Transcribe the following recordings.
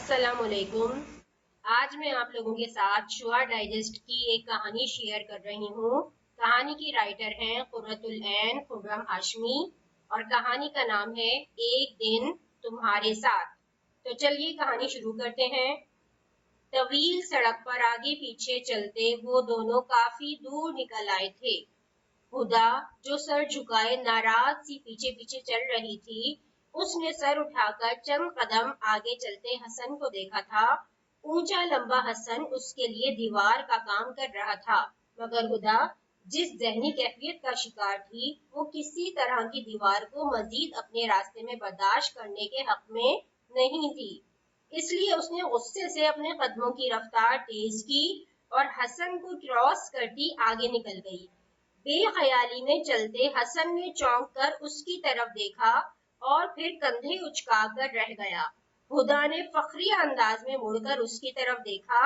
अस्सलाम वालेकुम। आज मैं आप लोगों के साथ शुआ डाइजेस्ट की एक कहानी शेयर कर रही हूँ। कहानी की राइटर हैं कुर्रतुल ऐन खुर्रम हाशमी और कहानी का नाम है एक दिन तुम्हारे साथ। तो चलिए कहानी शुरू करते हैं। तवील सड़क पर आगे पीछे चलते वो दोनों काफी दूर निकल आए थे। हुदा जो सर झुकाए नाराज सी पीछे पीछे चल रही थी, उसने सर उठाकर चंद कदम आगे चलते हसन को देखा था। ऊंचा लंबा हसन उसके लिए दीवार का काम कर रहा था, मगर हुदा जिस जहनी कैफियत का शिकार थी, वो किसी तरह की दीवार को मजीद अपने रास्ते में बर्दाश्त करने के हक में नहीं थी। इसलिए उसने गुस्से से अपने कदमों की रफ्तार तेज की और हसन को क्रॉस करती आगे निकल गई। बेख्याली में चलते हसन ने चौंक कर उसकी तरफ देखा और फिर कंधे उचकाकर रह गया। हुदा ने फखरी अंदाज में मुड़कर उसकी तरफ देखा,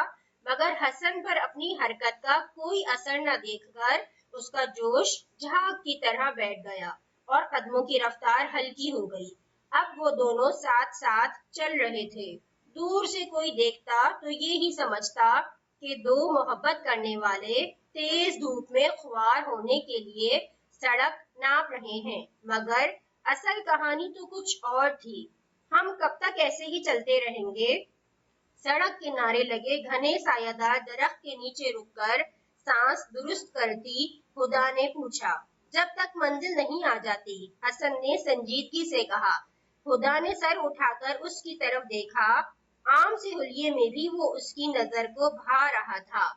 मगर हसन पर अपनी हरकत का कोई असर न देखकर उसका जोश झाग की तरह बैठ गया और कदमों की रफ्तार हल्की हो गई। अब वो दोनों साथ साथ चल रहे थे। दूर से कोई देखता तो ये ही समझता कि दो मोहब्बत करने वाले तेज धूप में खुआर होने के लिए सड़क नाप रहे हैं, मगर असल कहानी तो कुछ और थी। हम कब तक ऐसे ही चलते रहेंगे? सड़क किनारे लगे घने सायादार दरख्त के नीचे रुककर सांस दुरुस्त करती हुदा ने पूछा। जब तक मंजिल नहीं आ जाती, हसन ने संजीदगी से कहा। हुदा ने सर उठाकर उसकी तरफ देखा। आम से हुलिये में भी वो उसकी नजर को भा रहा था।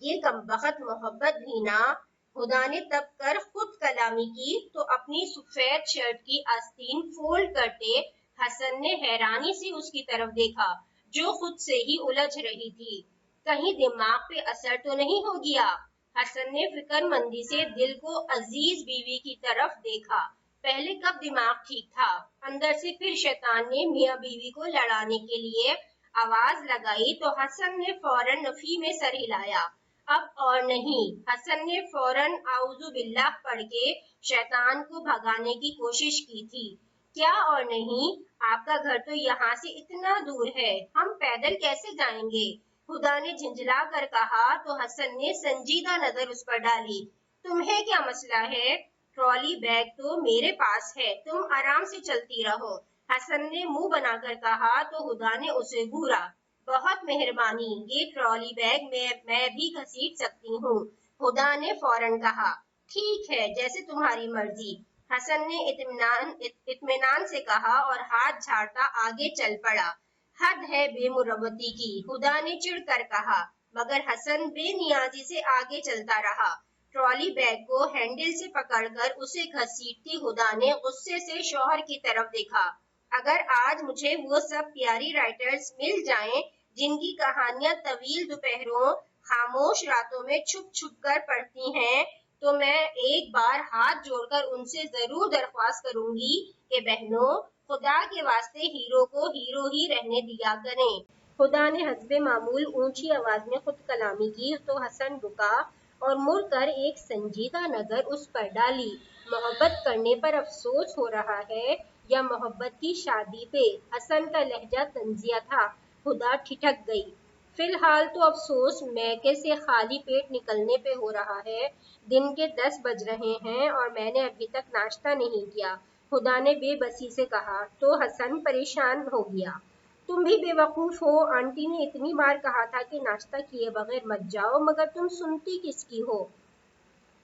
ये कमबख्त मोहब्बत भी ना। हुदा ने तब कर खुद कलामी की तो अपनी सफेद शर्ट की आस्तीन फोल्ड करते हसन ने हैरानी से उसकी तरफ देखा, जो खुद से ही उलझ रही थी। कहीं दिमाग पे असर तो नहीं हो गया? हसन ने फिक्रमंदी से दिल को अजीज बीवी की तरफ देखा। पहले कब दिमाग ठीक था? अंदर से फिर शैतान ने मियाँ बीवी को लड़ाने के लिए आवाज लगाई तो हसन ने फौरन नफी में सर हिलाया। अब और नहीं। हसन ने फौरन आउज़ु बिल्लाह पढ़ के शैतान को भगाने की कोशिश की थी। क्या और नहीं? आपका घर तो यहाँ से इतना दूर है, हम पैदल कैसे जाएंगे? खुदा ने झिंझला कर कहा तो हसन ने संजीदा नजर उस पर डाली। तुम्हें क्या मसला है? ट्रॉली बैग तो मेरे पास है, तुम आराम से चलती रहो। हसन ने मुंह बनाकर कहा तो हुदा ने उसे घूरा। बहुत मेहरबानी, ये ट्रॉली बैग मैं भी घसीट सकती हूँ, हुदा ने फौरन कहा। ठीक है, जैसे तुम्हारी मर्जी, हसन ने इत्मीनान से कहा और हाथ झाड़ता आगे चल पड़ा। हद है बेमुरवती की, हुदा ने चिढ़कर कहा, मगर हसन बेनियाजी से आगे चलता रहा। ट्रॉली बैग को हैंडल से पकड़कर उसे घसीटती हुदा ने गुस्से से शौहर की तरफ देखा। अगर आज मुझे वो सब प्यारी राइटर्स मिल जाएं जिनकी कहानियां तवील दोपहरों खामोश रातों में छुप छुप कर पढ़ती हैं, तो मैं एक बार हाथ जोड़कर उनसे जरूर दरख्वास्त करूंगी कि बहनों, खुदा के वास्ते हीरो को हीरो ही रहने दिया करें। खुदा ने हस्बे मामूल ऊंची आवाज में खुद कलामी की तो हसन रुका और मुड़कर एक संजीदा नजर उस पर डाली। मोहब्बत करने पर अफसोस हो रहा है या मोहब्बत की शादी पे? हसन का लहजा तंजिया था। खुदा ठिठक गई। फिलहाल तो अफसोस मैके से खाली पेट निकलने पे हो रहा है। दिन के 10 बज रहे हैं और मैंने अभी तक नाश्ता नहीं किया, खुदा ने बेबसी से कहा। तो हसन परेशान हो गया। तुम भी बेवकूफ हो, आंटी ने इतनी बार कहा था कि नाश्ता किए बगैर मत जाओ, मगर तुम सुनती किसकी हो?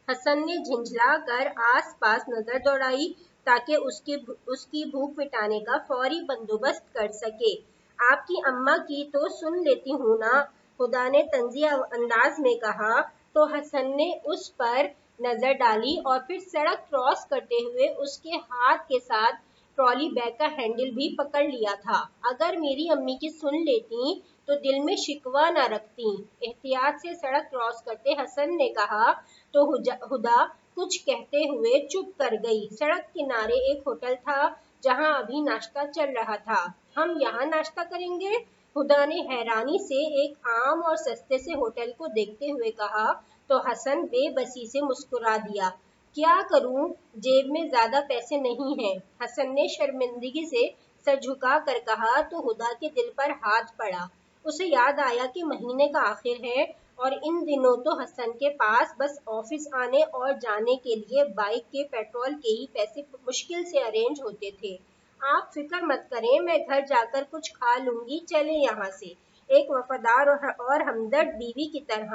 हसन ने झिंझला कर आस पास नजर दौड़ाई ताकि उसकी भूख मिटाने का फौरी बंदोबस्त कर सके। आपकी अम्मा की तो सुन लेती हूँ ना, खुदा ने तंजिया अंदाज में कहा। तो हसन ने उस पर नजर डाली और फिर सड़क क्रॉस करते हुए उसके हाथ के साथ ट्रॉली बैग का हैंडल भी पकड़ लिया था। अगर मेरी अम्मी की सुन लेती तो दिल में शिकवा ना रखती, एहतियात से सड़क क्रॉस करते हसन ने कहा। तो हुदा कुछ कहते हुए चुप कर गई। सड़क किनारे एक होटल था जहां अभी नाश्ता चल रहा था। हम यहाँ नाश्ता करेंगे? हुदा ने हैरानी से एक आम और सस्ते से होटल को देखते हुए कहा तो हसन बेबसी से मुस्कुरा दिया। क्या करूं, जेब में ज्यादा पैसे नहीं हैं, हसन ने शर्मिंदगी से سر جھکا کر کہا تو ہدا کے دل پر ہاتھ پڑا۔ اسے یاد آیا کہ مہینے کا آخر ہے اور ان دنوں تو حسن کے پاس بس آفس آنے اور جانے کے لیے بائک کے پیٹرول کے ہی پیسے مشکل سے ارینج ہوتے تھے۔ آپ فکر مت کریں، میں گھر جا کر کچھ کھا لوں گی، چلیں یہاں سے۔ ایک وفادار اور ہمدرد بیوی کی طرح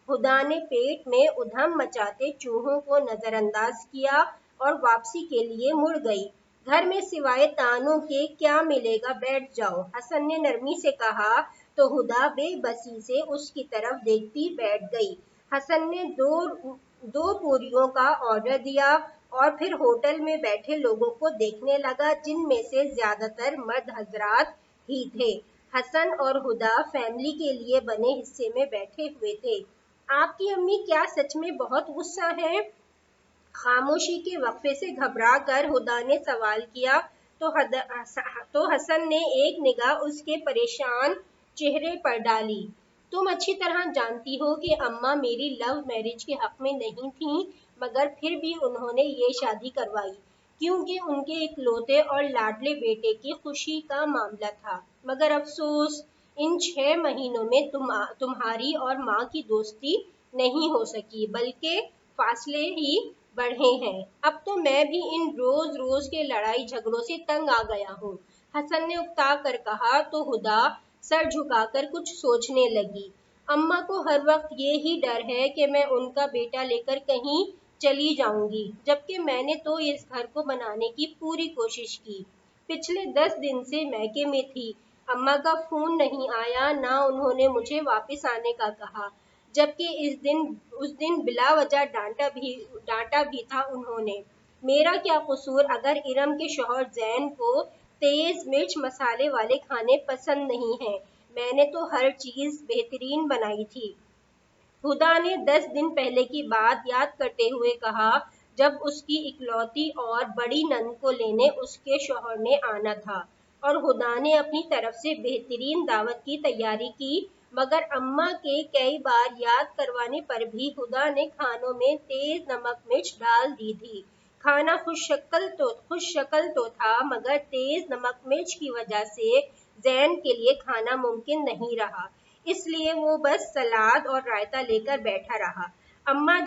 ہدا نے پیٹ میں ادھم مچاتے چوہوں کو نظر انداز کیا اور واپسی کے لیے مڑ گئی۔ گھر میں سوائے تانوں کے کیا ملے گا، بیٹھ جاؤ، حسن نے نرمی سے کہا تو ہدا بے بسی سے اس کی طرف دیکھتی بیٹھ گئی۔ حسن نے دو پوریوں کا آرڈر دیا اور پھر ہوٹل میں بیٹھے لوگوں کو دیکھنے لگا جن میں سے زیادہ تر مرد حضرات ہی تھے۔ حسن اور ہدا فیملی کے لیے بنے حصے میں بیٹھے ہوئے تھے۔ آپ کی امی کیا سچ میں بہت غصہ ہیں؟ خاموشی کے وقفے سے گھبرا کر ہدا نے سوال کیا تو حسن نے ایک نگاہ اس کے پریشان چہرے پر ڈالی۔ تم اچھی طرح جانتی ہو کہ اماں میری لو میرج کے حق میں نہیں تھیں، مگر پھر بھی انہوں نے یہ شادی کروائی کیونکہ ان کے اکلوتے اور لاڈلے بیٹے کی خوشی کا معاملہ تھا۔ مگر افسوس، ان 6 مہینوں میں تمہاری اور ماں کی دوستی نہیں ہو سکی بلکہ فاصلے ہی بڑھے ہیں۔ اب تو میں بھی ان روز روز کے لڑائی جھگڑوں سے تنگ آ گیا ہوں، حسن نے اکتا کر کہا تو ہدا سر جھکا کر کچھ سوچنے لگی۔ اماں کو ہر وقت یہی ڈر ہے کہ میں ان کا بیٹا لے کر کہیں چلی جاؤں گی، جبکہ میں نے تو اس گھر کو بنانے کی پوری کوشش کی۔ پچھلے 10 دن سے میکے میں تھی، اماں کا فون نہیں آیا، نہ انہوں نے مجھے واپس آنے کا کہا، جبکہ اس دن بلا وجہ ڈانٹا بھی تھا انہوں نے۔ میرا کیا قصور اگر ارم کے شوہر زین کو تیز مرچ مسالے والے کھانے پسند نہیں ہیں؟ میں نے تو ہر چیز بہترین بنائی تھی۔ ہدا نے 10 دن پہلے کی بات یاد کرتے ہوئے کہا جب اس کی اکلوتی اور بڑی نند کو لینے اس کے شوہر نے آنا تھا اور ہدا نے اپنی طرف سے بہترین دعوت کی تیاری کی، مگر اماں کے کئی بار یاد کروانے پر بھی ہدا نے کھانوں میں تیز نمک مرچ ڈال دی تھی۔ کھانا خوش شکل تو تھا، مگر تیز نمک مرچ کی وجہ سے زین کے لیے کھانا ممکن نہیں رہا، اس لیے وہ بس سلاد اور رائتا لے کر بیٹھا رہا۔ اماں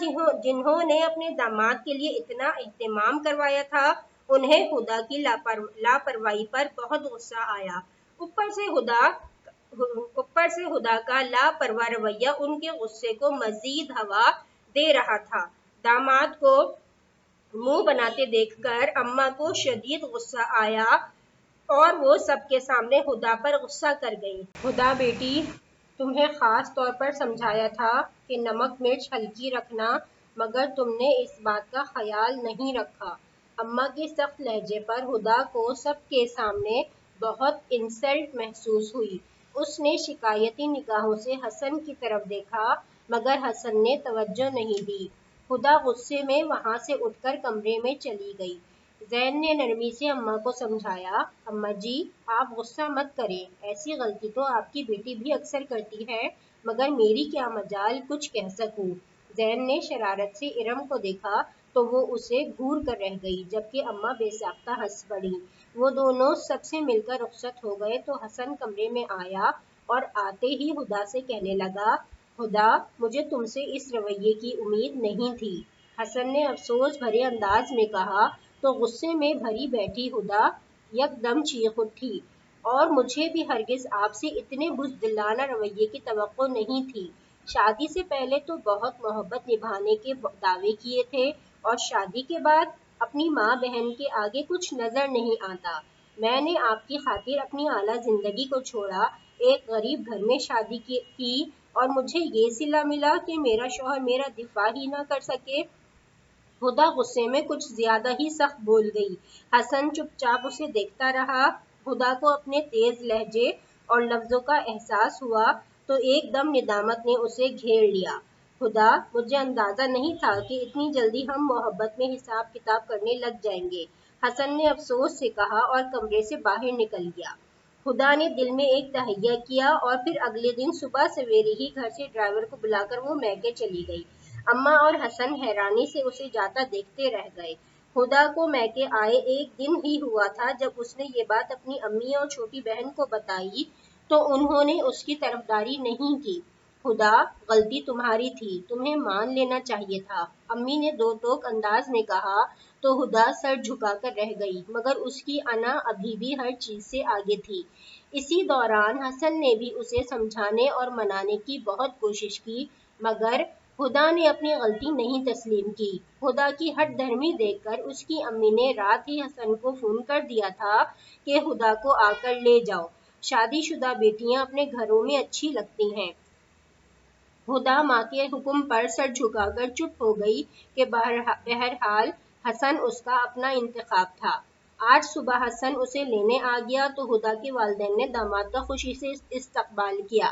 جنہوں نے اپنے داماد کے لیے اتنا اہتمام کروایا تھا، انہیں ہدا کی لاپرواہی پر بہت غصہ آیا۔ اوپر سے ہدا کا لاپرواہ رویہ ان کے غصے کو مزید ہوا دے رہا تھا۔ داماد کو منہ بناتے دیکھ کر اماں کو شدید غصہ آیا اور وہ سب کے سامنے ہدا پر غصہ کر گئی۔ ہدا بیٹی، تمہیں خاص طور پر سمجھایا تھا کہ نمک مرچ ہلکی رکھنا، مگر تم نے اس بات کا خیال نہیں رکھا۔ اماں کے سخت لہجے پر ہدا کو سب کے سامنے بہت انسلٹ محسوس ہوئی۔ اس نے شکایتی نگاہوں سے حسن کی طرف دیکھا، مگر حسن نے توجہ نہیں دی۔ ہدا غصے میں وہاں سے اٹھ کر کمرے میں چلی گئی۔ زین نے نرمی سے اماں کو سمجھایا، اماں جی آپ غصہ مت کریں، ایسی غلطی تو آپ کی بیٹی بھی اکثر کرتی ہے، مگر میری کیا مجال کچھ کہہ سکوں۔ زین نے شرارت سے ارم کو دیکھا تو وہ اسے گھور کر رہ گئی، جبکہ اماں بے ساختہ ہنس پڑیں۔ وہ دونوں سب سے مل کر رخصت ہو گئے تو حسن کمرے میں آیا اور آتے ہی ہدا سے کہنے لگا، ہدا مجھے تم سے اس رویے کی امید نہیں تھی۔ حسن نے افسوس بھرے انداز میں کہا تو غصے میں بھری بیٹھی ہدا یکدم چیخ اٹھی، اور مجھے بھی ہرگز آپ سے اتنے بزدلانہ رویے کی توقع نہیں تھی۔ شادی سے پہلے تو بہت محبت نبھانے کے دعوے کیے تھے اور شادی کے بعد اپنی ماں بہن کے آگے کچھ نظر نہیں آتا۔ میں نے آپ کی خاطر اپنی اعلیٰ زندگی کو چھوڑا، ایک غریب گھر میں شادی کی اور مجھے یہ صلہ ملا کہ میرا شوہر میرا دفاع ہی نہ کر سکے۔ ہدا غصے میں کچھ زیادہ ہی سخت بول گئی۔ حسن چپ چاپ اسے دیکھتا رہا۔ ہدا کو اپنے تیز لہجے اور لفظوں کا احساس ہوا تو ایک دم ندامت نے اسے گھیر لیا۔ ہدا مجھے اندازہ نہیں تھا کہ اتنی جلدی ہم محبت میں حساب کتاب کرنے لگ جائیں گے، حسن نے افسوس سے کہا اور کمرے سے باہر نکل گیا۔ ہدا نے دل میں ایک تہیہ کیا اور پھر اگلے دن صبح سویرے ہی گھر سے ڈرائیور کو بلا کر وہ میکے چلی گئی۔ اماں اور حسن حیرانی سے اسے جاتا دیکھتے رہ گئے۔ ہدا کو میکے آئے ایک دن ہی ہوا تھا جب اس نے یہ بات اپنی امی اور چھوٹی بہن کو بتائی تو انہوں نے اس کی طرفداری نہیں کی۔ ہدا، غلطی تمہاری تھی، تمہیں مان لینا چاہیے تھا، امی نے دو ٹوک انداز میں کہا تو ہدا سر جھکا کر رہ گئی، مگر اس کی انا ابھی بھی ہر چیز سے آگے تھی۔ اسی دوران حسن نے بھی اسے سمجھانے اور منانے کی بہت کوشش کی، مگر ہدا نے اپنی غلطی نہیں تسلیم کی۔ ہدا کی ہٹ دھرمی دیکھ کر اس کی امی نے رات ہی حسن کو فون کر دیا تھا کہ ہدا کو آ کر لے جاؤ، شادی شدہ بیٹیاں اپنے گھروں میں اچھی لگتی ہیں۔ ہدا ماں کے حکم پر سر جھکا کر چپ ہو گئی کہ بہرحال حسن اس کا اپنا انتخاب تھا۔ آج صبح حسن اسے لینے آ گیا تو ہدا کے والدین نے داماد کا خوشی سے استقبال کیا۔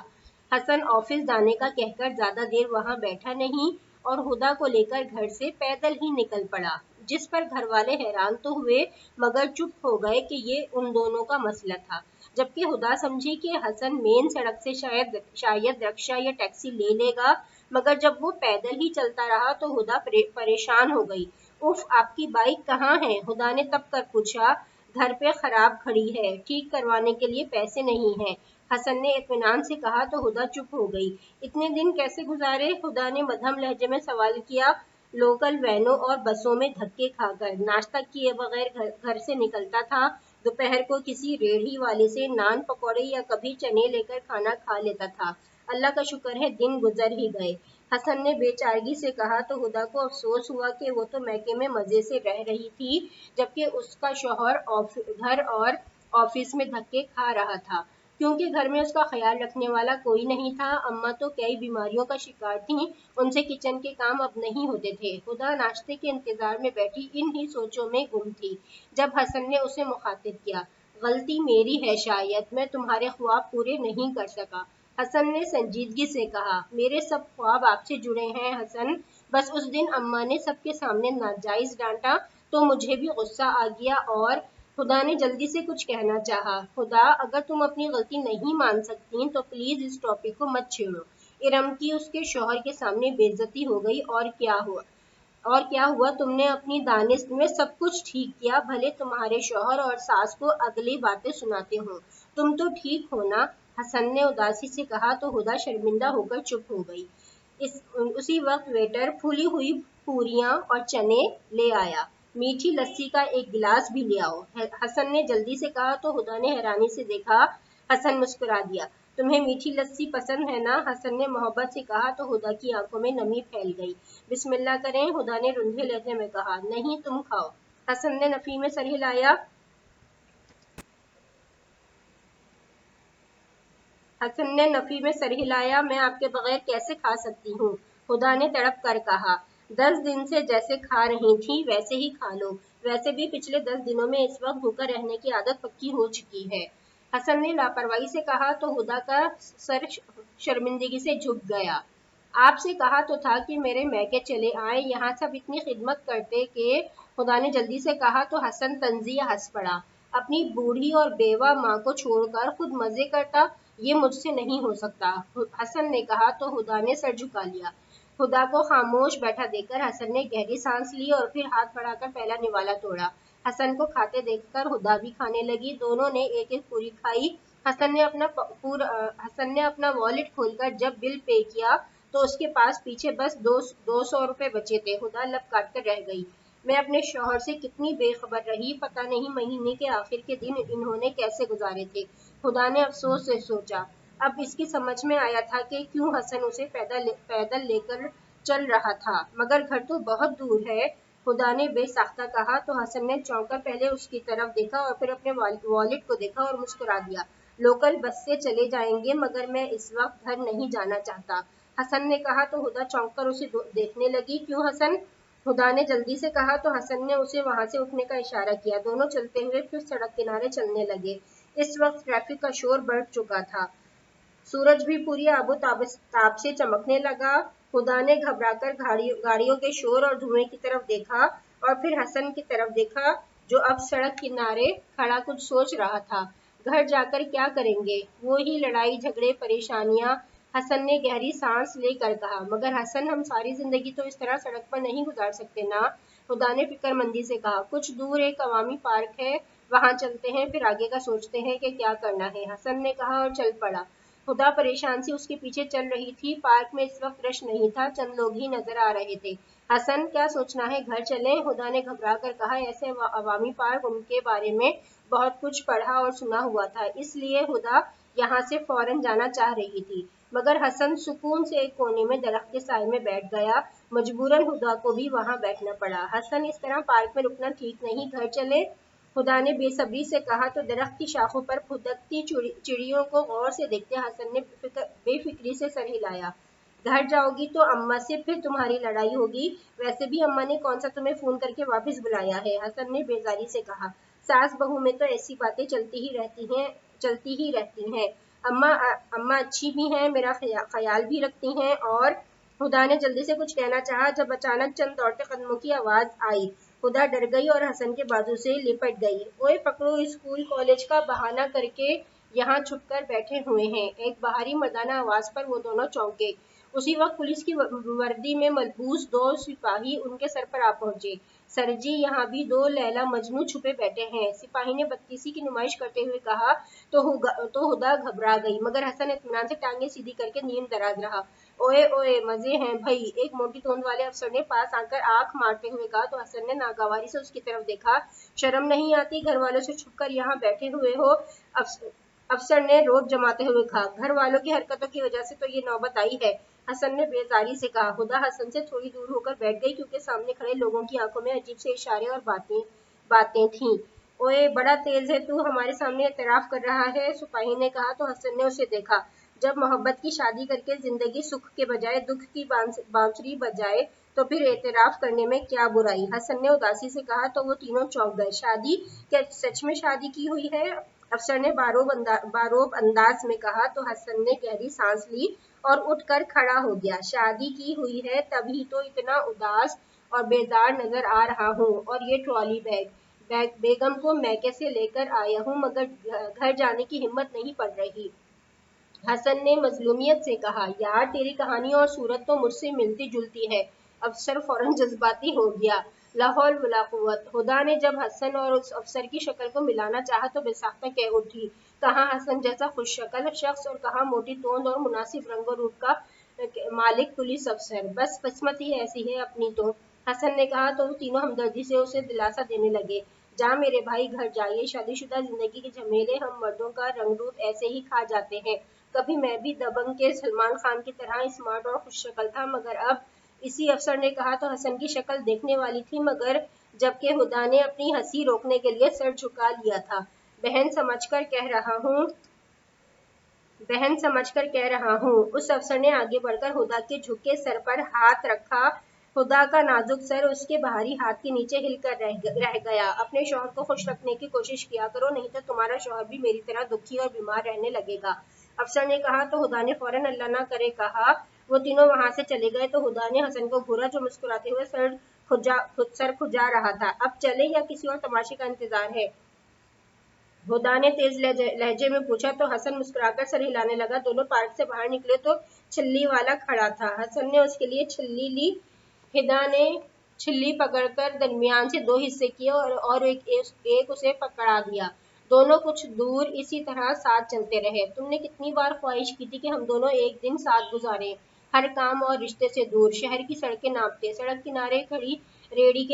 حسن آفس جانے کا کہہ کر زیادہ دیر وہاں بیٹھا نہیں اور ہدا کو لے کر گھر سے پیدل ہی نکل پڑا، جس پر گھر والے حیران تو ہوئے مگر چپ ہو گئے کہ یہ ان دونوں کا مسئلہ تھا، جبکہ ہدا سمجھی کہ حسن مین سڑک سے شاید رکشا یا ٹیکسی لے لے گا، مگر جب وہ پیدل ہی چلتا رہا تو ہدا پریشان ہو گئی۔ اف، آپ کی بائک کہاں ہے؟ ہدا نے تب کر پوچھا۔ گھر پہ خراب کھڑی ہے، ٹھیک کروانے کے لیے پیسے نہیں ہیں، حسن نے اطمینان سے کہا تو ہدا چپ ہو گئی۔ اتنے دن کیسے گزارے؟ ہدا نے مدھم لہجے میں سوال کیا۔ لوکل وینوں اور بسوں میں دھکے کھا کر، ناشتہ کیے بغیر گھر سے نکلتا تھا، دوپہر کو کسی ریڑھی والے سے نان پکوڑے یا کبھی چنے لے کر کھانا کھا لیتا تھا۔ اللہ کا شکر ہے دن گزر ہی گئے، حسن نے بے چارگی سے کہا تو ہدا کو افسوس ہوا کہ وہ تو میکے میں مزے سے رہ رہی تھی جبکہ اس کا شوہر گھر اور آفس میں دھکے کھا رہا تھا، کیونکہ گھر میں اس کا خیال رکھنے والا کوئی نہیں تھا۔ اماں تو کئی بیماریوں کا شکار تھیں، ان سے کچن کے کام اب نہیں ہوتے تھے۔ ہدا ناشتے کے انتظار میں بیٹھی ان ہی سوچوں میں گم تھی جب حسن نے اسے مخاطب کیا۔ غلطی میری ہے شاید، میں تمہارے خواب پورے نہیں کر سکا، حسن نے سنجیدگی سے کہا۔ میرے سب خواب آپ سے جڑے ہیں حسن، بس اس دن اماں نے سب کے سامنے ناجائز ڈانٹا تو مجھے بھی غصہ آ گیا اور ہدا نے جلدی سے کچھ کہنا چاہا۔ ہدا، اگر تم اپنی غلطی نہیں مان سکتی تو پلیز اس ٹاپک کو مت چھیڑو۔ ارم کی اس کے شوہر کے سامنے بے عزتی ہو گئی۔ اور کیا ہوا؟ تم نے اپنی دانست میں سب کچھ ٹھیک کیا، بھلے تمہارے شوہر اور ساس کو اگلی باتیں سناتے ہوں، تم تو ٹھیک ہو نا؟ حسن نے اداسی سے کہا تو ہدا شرمندہ ہو کر چپ ہو گئی۔ اسی وقت ویٹر پھولی ہوئی پوریاں اور چنے لے آیا۔ میٹھی لسی کا ایک گلاس بھی لے آؤ، حسن نے جلدی سے کہا تو ہدا نے حیرانی سے دیکھا۔ حسن مسکرا دیا۔ تمہیں میٹھی لسی پسند ہے نا؟ حسن نے محبت سے کہا تو ہدا کی آنکھوں میں نمی پھیل گئی۔ بسم اللہ کریں، ہدا نے رندھے لہجے میں کہا۔ نہیں، تم کھاؤ، حسن نے نفی میں سر ہلایا۔ میں آپ کے بغیر کیسے کھا سکتی ہوں؟ ہدا نے تڑپ کر کہا۔ 10 دن سے جیسے کھا رہی تھی ویسے ہی کھا لو، ویسے بھی پچھلے 10 دنوں میں اس وقت بھوکا رہنے کی عادت پکی ہو چکی ہے، حسن نے لاپرواہی سے کہا تو ہدا کا سر شرمندگی سے جھک گیا۔ آپ سے کہا تو تھا کہ میرے میکے چلے آئیں، یہاں سب اتنی خدمت کرتے کہ، ہدا نے جلدی سے کہا تو حسن طنزیہ ہنس پڑا۔ اپنی بوڑھی اور بیوہ ماں کو چھوڑ کر خود مزے کرتا، یہ مجھ سے نہیں ہو سکتا، حسن نے کہا تو ہدا نے سر جھکا لیا۔ ہدا کو خاموش بیٹھا دیکھ کر حسن نے گہری سانس لی اور پھر ہاتھ بڑھا کر پہلا نوالا توڑا۔ حسن کو کھاتے دیکھ کر ہدا بھی کھانے لگی، دونوں نے ایک ایک پوری کھائی۔ حسن نے اپنا والیٹ کھول کر جب بل پے کیا تو اس کے پاس پیچھے بس 200 روپے بچے تھے۔ ہدا لب کاٹ کر رہ گئی۔ میں اپنے شوہر سے کتنی بے خبر رہی، پتہ نہیں مہینے کے آخر کے دن انہوں نے کیسے گزارے تھے، ہدا نے افسوس سے سوچا۔ اب اس کی سمجھ میں آیا تھا کہ کیوں حسن اسے پیدل لے کر چل رہا تھا، مگر گھر تو بہت دور ہے، ہدا نے بے ساختہ کہا تو حسن نے چونک کر پہلے اس کی طرف دیکھا اور پھر اپنے والیٹ کو دیکھا اور مسکرا دیا۔ لوکل بس سے چلے جائیں گے، مگر میں اس وقت گھر نہیں جانا چاہتا، حسن نے کہا تو ہدا چونک کر اسے دیکھنے لگی۔ کیوں حسن؟ ہدا نے جلدی سے کہا تو حسن نے اسے وہاں سے اٹھنے کا اشارہ کیا۔ دونوں چلتے ہوئے پھر سڑک کنارے چلنے لگے۔ اس وقت ٹریفک کا شور بڑھ چکا تھا، سورج بھی پوری آب و تاب سے چمکنے لگا۔ ہدا نے گھبرا کر گاڑیوں کے شور اور دھوئیں کی طرف دیکھا اور پھر حسن کی طرف دیکھا جو اب سڑک کنارے کھڑا کچھ سوچ رہا تھا۔ گھر جا کر کیا کریں گے؟ وہی لڑائی جھگڑے پریشانیاں، حسن نے گہری سانس لے کر کہا۔ مگر حسن، ہم ساری زندگی تو اس طرح سڑک پر نہیں گزار سکتے نا، खुदा ने फिक्र मंदी से कहा। कुछ दूर एक अवामी पार्क है, वहां चलते हैं, फिर आगे का सोचते हैं कि क्या करना है। हसन ने कहा और चल पड़ा। खुदा परेशान सी उसके पीछे चल रही थी। पार्क में इस वक्त रश नहीं था, चंद लोग ही नजर आ रहे थे। हसन, क्या सोचना है, घर चलें? खुदा ने घबरा कर कहा। ऐसे अवामी पार्क, उनके बारे में बहुत कुछ पढ़ा और सुना हुआ था, इसलिए खुदा यहाँ से फौरन जाना चाह रही थी। मगर हसन सुकून से एक कोने में दरख्त के साए में बैठ गया। मजबूरन खुदा को भी वहां बैठना पड़ा। हसन, इस तरह पार्क में रुकना ठीक नहीं, घर चले? खुदा ने बेसब्री से कहा तो दरख्त की शाखों पर फुदकती चिड़ियों को गौर से देखते हसन ने बेफिक्री से सर हिलाया। घर जाओगी तो अम्मा से फिर तुम्हारी लड़ाई होगी। वैसे भी अम्मा ने कौन सा तुम्हें फोन करके वापस बुलाया है? हसन ने बेजारी से कहा। सास बहू में तो ऐसी बातें चलती ही रहती हैं। अम्मा अच्छी भी हैं, मेरा ख्याल भी रखती हैं। और खुदा ने जल्दी से कुछ कहना चाहा जब अचानक चंद दौड़ते कदमों की आवाज आई। खुदा डर गई और हसन के बाजू से लिपट गई। ओए पकड़ो, स्कूल कॉलेज का बहाना करके यहाँ छुपकर बैठे हुए हैं। एक बाहरी मर्दाना आवाज पर वो दोनों चौंके। उसी वक्त पुलिस की वर्दी में मलबूस दो सिपाही उनके सर पर आ पहुंचे। सर जी, यहाँ भी दो लैला मजनू छुपे बैठे हैं, सिपाही ने बदकिसी की नुमाइश करते हुए कहा। तो हुदा घबरा गई, मगर हसन इत्मीनान से टांगे सीधी करके नीम दराज रहा। ओए ओए, मजे हैं भई, एक मोटी तोंद वाले अफसर ने पास आकर आंख मारते हुए कहा। तो हसन ने नागवारी से उसकी तरफ देखा। शर्म नहीं आती, घर वालों से छुपकर यहाँ बैठे हुए हो? अफसर ने रोब जमाते हुए कहा। घर वालों की हरकतों की वजह से तो ये नौबत आई है, हसन ने बेजारी से कहा। खुदा हसन से थोड़ी दूर होकर बैठ गई, क्योंकि सामने खड़े लोगों की आंखों में अजीब से इशारे और बातें थीं। ओए, बड़ा तेज है तू, हमारे सामने एतराफ कर रहा है, सिपाही ने कहा। तो हसन ने उसे देखा। जब मोहब्बत की शादी करके जिंदगी सुख के बजाय दुख की बांसुरी बजाए तो फिर एतराफ करने में क्या बुराई? हसन ने उदासी से कहा। तो वो तीनों चौंक गए। शादी? क्या सच में शादी की हुई है? अफसर ने बारोब अंदाज में कहा। तो हसन ने गहरी सांस ली और उठकर खड़ा हो गया। शादी की हुई है, तभी तो इतना उदास और बेदार नजर आ रहा हूँ। और ये ट्रॉली बेगम को मैके से लेकर आया हूँ, मगर घर जाने की हिम्मत नहीं पड़ रही। हसन ने मजलूमियत से कहा। यार, तेरी कहानी और सूरत तो मुझसे मिलती जुलती है। अफसर फौरन जज्बाती हो गया। लाहौल वला कुव्वत। खुदा ने जब हसन और उस अफसर की शक्ल को मिलाना चाहा तो बेसाख्ता कह उठी। कहाँ हसन जैसा खुशशक्ल शख्स और कहाँ मोटी तोंद और मुनासिब रंग और रूप का मालिक पुलिस अफसर। बस किस्मत ही ऐसी है अपनी तो, हसन ने कहा। तो वो तीनों हमदर्दी से उसे दिलासा देने लगे। जा मेरे भाई, घर जाइए, शादीशुदा जिंदगी के झमेले हम मर्दों का रंग रूप ऐसे ही खा जाते हैं। कभी मैं भी दबंग के सलमान खान की तरह स्मार्ट और खुशशक्ल था, मगर अब इसी अफसर ने कहा। तो हसन की शक्ल देखने वाली थी, मगर जबकि हुदा ने अपनी हंसी रोकने के लिए सर झुका लिया था। बहन समझकर कह रहा हूँ, उस अफसर ने आगे बढ़कर हुदा के झुके सर पर हाथ रखा। खुदा का नाजुक सर उसके बाहरी हाथ के नीचे हिलकर रह गया। अपने शौहर को खुश रखने की कोशिश किया करो, नहीं तो तुम्हारा शौहर भी मेरी तरह दुखी और बीमार रहने लगेगा, अफसर ने कहा। तो हुदा ने फौरन अल्लाह ना करे कहा। वो तीनों वहां से चले गए। तो हुदा ने हसन को घूरा, जो मुस्कुराते हुए सर खुजा रहा था। अब चले या किसी और तमाशे का इंतजार है? हुदा ने तेज लहजे में पूछा। तो हसन मुस्कुराकर सर हिलाने लगा। दोनों पार्क से बाहर निकले तो छिल्ली वाला खड़ा था। हसन ने उसके लिए छिल्ली ली। हिदा ने छिल्ली पकड़कर दरमियान से दो हिस्से किए और एक उसे पकड़ा दिया। दोनों कुछ दूर इसी तरह साथ चलते रहे। तुमने कितनी बार ख्वाहिश की थी कि हम दोनों एक दिन साथ गुजारें, हर काम और रिश्ते से दूर, शहर की सड़कें नापते, सड़क किनारे खड़ी रेढ़ी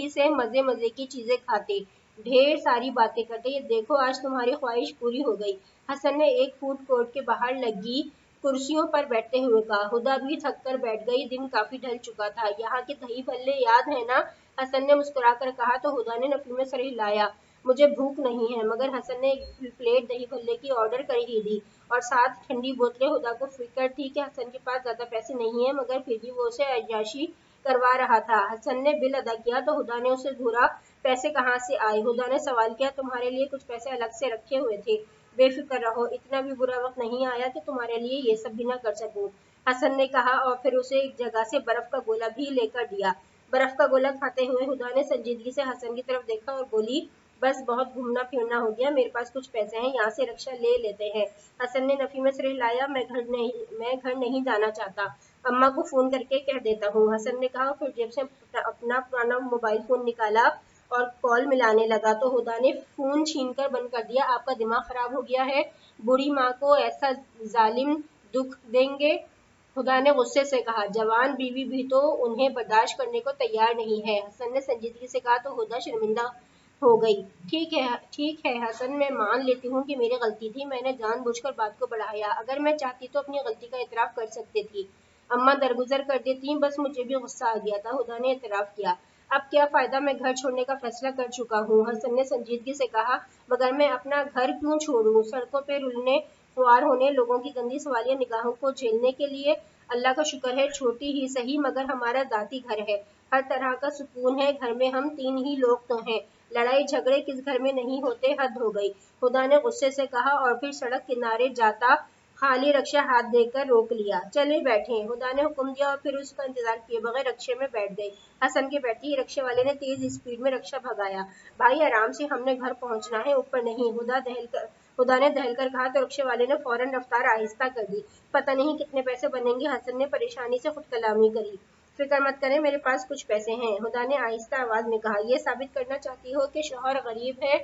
से मजे मजे की चीजें खाते, ढेर सारी बातें करते। ये देखो, आज तुम्हारी ख्वाहिश पूरी हो गई, हसन ने एक फूड कोर्ट के बाहर लगी कुर्सियों पर बैठते हुए कहा। हुदा भी थक कर बैठ गई, दिन काफी ढल चुका था। यहाँ के दही भल्ले याद है ना? हसन ने मुस्कुराकर कहा। तो हुदा ने नफी में सर हिलाया। मुझे भूख नहीं है, मगर हसन ने एक प्लेट दही भल्ले की ऑर्डर कर ही दी और साथ ठंडी बोतलें। हुदा को फिक्र थी कि हसन के पास ज्यादा पैसे नहीं है, मगर फिर भी वो उसे अय्याशी करवा रहा था। हसन ने बिल अदा किया तो हुदा ने उसे घूरा। पैसे कहाँ से आए? हुदा ने सवाल किया। तुम्हारे लिए कुछ पैसे अलग से रखे हुए थे, बेफिक्र रहो, इतना भी बुरा वक्त नहीं आया कि तुम्हारे लिए ये सब भी ना कर सकूं, हसन ने कहा। और फिर उसे एक जगह से बर्फ का गोला भी लेकर दिया। बर्फ का गोला खाते हुए हुदा ने संजीदगी से हसन की तरफ देखा और बोली, बस बहुत घूमना फिरना हो गया, मेरे पास कुछ पैसे हैं, यहाँ से रिक्शा ले लेते हैं। हसन ने नफी में सिर हिलाया, मैं घर नहीं जाना चाहता, अम्मा को फोन करके कह देता हूँ। हसन ने कहा, फिर जेब से अपना पुराना मोबाइल फोन निकाला और कॉल मिलाने लगा तो हुदा ने फोन छीनकर बंद कर दिया। आपका दिमाग खराब हो गया है, बूढ़ी माँ को ऐसा जालिम दुख देंगे? हुदा ने गुस्से से कहा। जवान बीवी भी तो उन्हें बर्दाश्त करने को तैयार नहीं है। हसन ने संजीदगी से कहा तो हुदा शर्मिंदा हो गई। ठीक है हसन, मैं मान लेती हूँ कि मेरी गलती थी, मैंने जानबूझकर बात को बढ़ाया, अगर मैं चाहती तो अपनी गलती का इतराफ कर सकती थी, अम्मा दरगुजर कर देती, बस मुझे भी गुस्सा आ गया था। हुदा ने इतराफ किया। अब क्या फायदा, मैं घर छोड़ने का फैसला कर चुका हूँ। हसन ने संजीदगी से कहा, मगर मैं अपना घर क्यों छोड़ूं, सड़कों पे रुलने खुआर होने, लोगों की गंदी सवालिया निगाहों को झेलने के लिए? अल्लाह का शुक्र है, छोटी ही सही मगर हमारा जाती घर है, हर तरह का सुकून है, घर में हम 3 ही लोग तो हैं, लड़ाई झगड़े किस घर में नहीं होते, हद हो गई, खुदा ने गुस्से से कहा और फिर सड़क किनारे जाता खाली रक्षा हाथ देकर रोक लिया। चले बैठे, खुदा ने हुक्म दिया और फिर उसका इंतजार किए बगैर रक्षे में बैठ गई। हसन के बैठते ही रक्षे वाले ने तेज स्पीड में रक्षा भगाया। भाई आराम से, हमने घर पहुंचना है, ऊपर नहीं। खुदा ने दहलकर कहा तो रक्षे वाले ने फौरन रफ्तार आहिस्ता कर दी। पता नहीं कितने पैसे बनेंगे, हसन ने परेशानी से खुद कलामी करी। फिक्र मत करें, मेरे पास कुछ पैसे हैं, हुदा ने आहिस्ता आवाज में कहा। ये साबित करना चाहती हो कि शौहर गरीब है?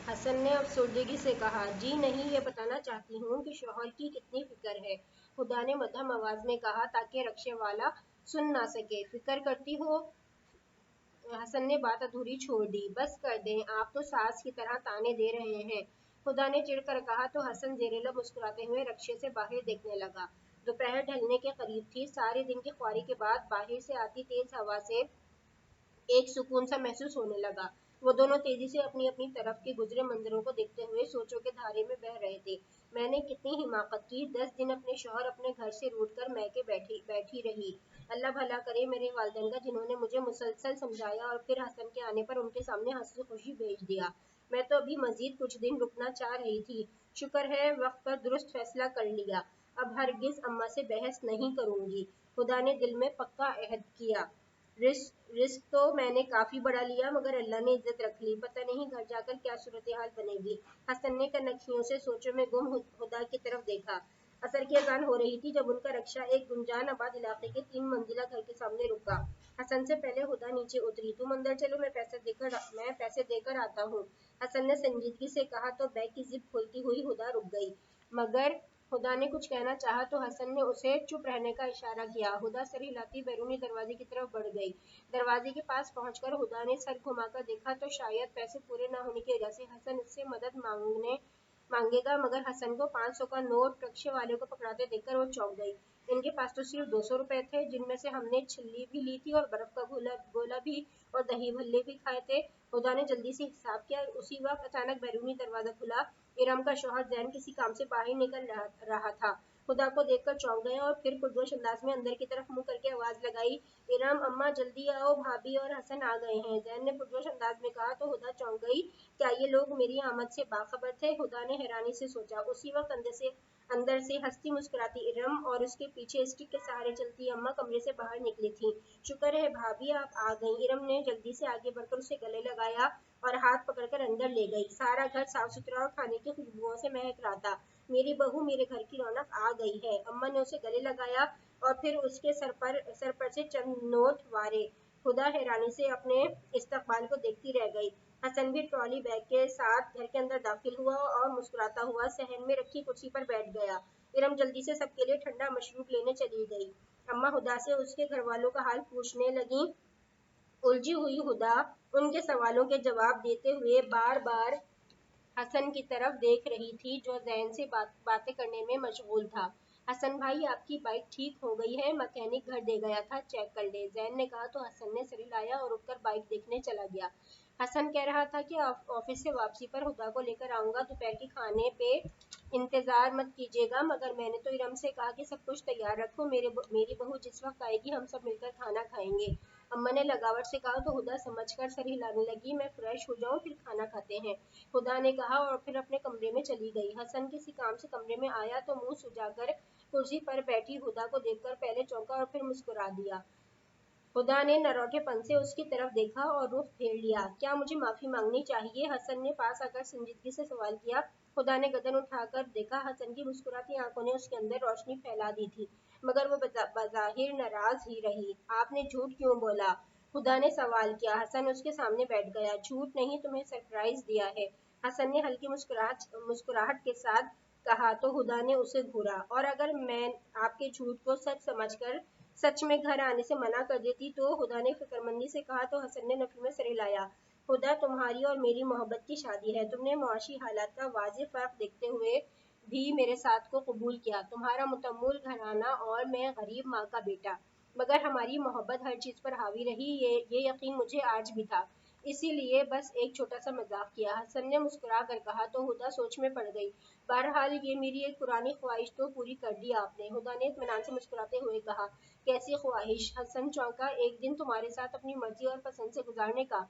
हसन ने अफसरदगी से कहा। जी नहीं, ये बताना चाहती हूँ कि शौहर की कितनी फिक्र है, खुदा ने मध्यम आवाज में कहा ताकि रक्षे वाला सुन ना सके। फिक्र करती हो? हसन ने बात अधूरी छोड़ दी। बस कर दें, आप तो सास की तरह ताने दे रहे हैं, खुदा ने चिढ़कर कहा तो हसन जेरेला मुस्कुराते हुए रक्षे से बाहर देखने लगा। दोपहर ढलने के करीब थी। सारे दिन की ख्वारी के बाद बाहर से आती तेज हवा से एक सुकून सा महसूस होने लगा। वो दोनों तेजी से अपनी अपनी तरफ के गुजरे मंजरों को देखते हुए सोचों के धारे में बह रहे थे। मैंने कितनी हिमाकत की, 10 दिन अपने शौहर अपने घर से रूठ कर मैके बैठी रही। अल्लाह भला करे मेरे वालिदैन का, जिन्होंने मुझे मुसलसल समझाया और फिर हसन के आने पर उनके सामने हंसी खुशी भेज दिया। मैं तो अभी मजीद कुछ दिन रुकना चाह रही थी, शुक्र है वक्त पर दुरुस्त फैसला कर लिया, अब हरगिज अम्मा से बहस नहीं करूंगी। खुदा ने दिल में पक्का अहद किया। रिस्क तो मैंने काफी बढ़ा लिया, मगर अल्लाह ने इज्जत रख ली, पता नहीं घर जाकर क्या सूरत हाल बनेगी। हसन ने कनखियों से सोचों में गुम खुदा की तरफ देखा। असर की अजान हो रही थी जब उनका रक्षा एक गुंजान आबाद इलाके के 3 मंजिला घर के सामने रुका। हसन से पहले हुदा नीचे उतरी। तुम अंदर चलो, मैं पैसे देकर आता हूँ, हसन ने संजीदगी से कहा तो बैग की जिप खोलती हुई हुदा रुक गई। मगर हुदा ने कुछ कहना चाहा तो हसन ने उसे चुप रहने का इशारा किया। हुदा सर हिलाती बैरूनी दरवाजे की तरफ बढ़ गई। दरवाजे के पास पहुंचकर हुदा ने सर घुमाकर देखा तो शायद पैसे पूरे न होने की वजह से हसन उससे मदद मांगेगा, मगर हसन को 500 का नोट रक्षे वाले को पकड़ाते देखकर वो चौंक गई। इनके पास तो सिर्फ 200 रुपए थे, जिनमें से हमने छिल्ली भी ली थी और बर्फ का गोला भी और दही भल्ले भी खाए थे। हुदा ने जल्दी से हिसाब किया। उसी वक्त अचानक बैरूनी दरवाजा खुला। इरम का शौहर जैन किसी काम से बाहर निकल रहा था। खुदा को देखकर चौंक गया और फिर पुरजोश अंदाज में अंदर की तरफ मुंह करके आवाज लगाई, इरम अम्मा जल्दी आओ, भाभी और हसन आ गए हैं। जैन ने पुरजोश अंदाज में कहा तो हुदा चौंक गई। क्या ये लोग मेरी आमद से बाखबर थे? हुदा ने हैरानी से सोचा। उसी वक्त अंदर से हंसती मुस्कुराती इरम और उसके पीछे स्टिक के सहारे चलती अम्मा कमरे से बाहर निकली थी। शुक्र है भाभी आप आ गई, इरम ने जल्दी से आगे बढ़कर उसे गले लगाया और हाथ पकड़कर अंदर ले गई। सारा घर साफ सुथरा और खाने की खुशबुओं से महक रहा था। मेरी बहू, मेरे घर की रौनक आ गई है, अम्मा ने उसे गले लगाया और फिर उसके सर पर से चंद नोट वारे। खुदा हैरानी से अपने इस्तकबाल को देखती रह गई। हसन भी ट्रॉली बैग के साथ घर के अंदर दाखिल हुआ और मुस्कुराता हुआ सहन में रखी कुर्सी पर बैठ गया। इरम जल्दी से सबके लिए ठंडा मशरूब लेने चली गई। अम्मा हुदा से उसके घर वालों का हाल पूछने लगी। उलझी हुई हुदा उनके सवालों के जवाब देते हुए बार बार हसन की तरफ देख रही थी, जो जैन से बातें करने में मशगूल था। हसन भाई, आपकी बाइक ठीक हो गई है, मैकेनिक घर दे गया था, चेक कर ले, जैन ने कहा तो हसन ने सिर हिलाया और उठकर बाइक देखने चला गया। हसन कह रहा था कि ऑफिस से वापसी पर हुदा को लेकर आऊंगा, दोपहर के खाने पे इंतजार मत कीजिएगा, मगर मैंने तो इरम से कहा कि सब कुछ तैयार रखो, मेरी बहू जिस वक्त आएगी हम सब मिलकर खाना खाएंगे। अम्मा ने लगावट से कहा तो हुदा समझकर सर हिलाने लगी। मैं फ्रेश हो जाऊं फिर खाना खाते हैं, खुदा ने कहा और फिर अपने कमरे में चली गई। हसन किसी काम से कमरे में आया तो मुंह सुजाकर कुर्सी पर बैठी हुदा को देखकर पहले चौंका और फिर मुस्कुरा दिया। खुदा ने नरौठे पन से उसकी तरफ देखा और रुख फेर लिया। क्या मुझे माफी मांगनी चाहिए? हसन ने पास आकर संजीदगी से सवाल किया। खुदा ने गर्दन उठाकर देखा। हसन की मुस्कुराती आंखों ने उसके अंदर रोशनी फैला दी थी, मगर वो बज़ाहिर नाराज ही रही। आपने झूठ क्यों बोला? खुदा ने सवाल किया। हसन उसके सामने बैठ गया। झूठ नहीं, तुम्हें सरप्राइज दिया है, हसन ने हल्की मुस्कुराहट के साथ कहा तो खुदा ने उसे घूरा। और अगर मैं आपके झूठ को सच समझकर सच में घर आने से मना कर देती तो? खुदा ने फिक्रमंदी से कहा तो हसन ने नफी में सर हिलाया। खुदा, तुम्हारी और मेरी मोहब्बत की शादी है। तुमने मुआशी हालात का वाज़ेह फर्क देखते हुए भी मेरे साथ को कबूल किया। तुम्हारा मुतम्मुल घराना और मैं गरीब माँ का बेटा, मगर हमारी मोहब्बत हर चीज पर हावी रही। ये यकीन मुझे आज भी था, इसीलिए बस एक छोटा सा मजाक किया, हसन ने मुस्कुरा कर कहा तो हुदा सोच में पड़ गई। बहरहाल ये मेरी एक पुरानी ख्वाहिश तो पूरी कर दी आपने, हुदा ने इत्मीनान से मुस्कुराते हुए कहा। कैसी ख्वाहिश? हसन चौंका। एक दिन तुम्हारे साथ अपनी मर्जी और पसंद से गुजारने का,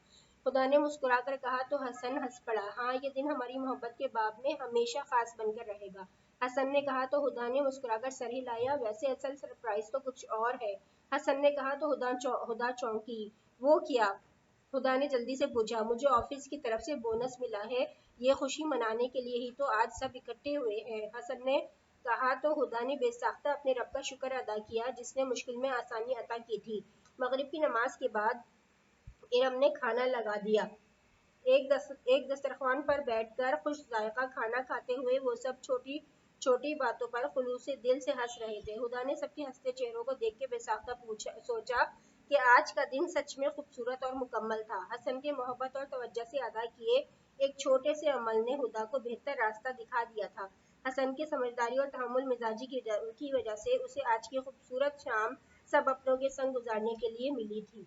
खुदा ने मुस्कुरा कर कहा तो हसन हंस पड़ा। हाँ, ये दिन हमारी मोहब्बत के बाब में हमेशा खास बनकर रहेगा, हसन ने कहा तो हुदा ने मुस्कुराकर सर हिलाया। वैसे असल सरप्राइज तो कुछ और है, हसन ने कहा तो हुदा चौंकी। वो क्या? खुदा ने जल्दी से पूछा। मुझे ऑफिस की तरफ से बोनस मिला है, ये खुशी मनाने के लिए ही तो आज सब इकट्ठे हुए हैं, हसन ने कहा तो हुदा ने बेसाख्ता अपने रब का शुक्र अदा किया जिसने मुश्किल में आसानी अता की थी। मगरिब की नमाज के बाद इरम ने खाना लगा दिया। एक दस्तरखान पर बैठकर खुश जायका खाना खाते हुए वो सब छोटी छोटी बातों पर खुलूस से दिल से हंस रहे थे। हुदा ने सबके हंसते चेहरों को देख के बेसाख्ता सोचा कि आज का दिन सच में खूबसूरत और मुकम्मल था। हसन के मोहब्बत और तवज्जो से अदा किए एक छोटे से अमल ने हुदा को बेहतर रास्ता दिखा दिया था। हसन की समझदारी और तहम्मुल मिजाजी की वजह से उसे आज की खूबसूरत शाम सब अपनों के संग गुजारने के लिए मिली थी।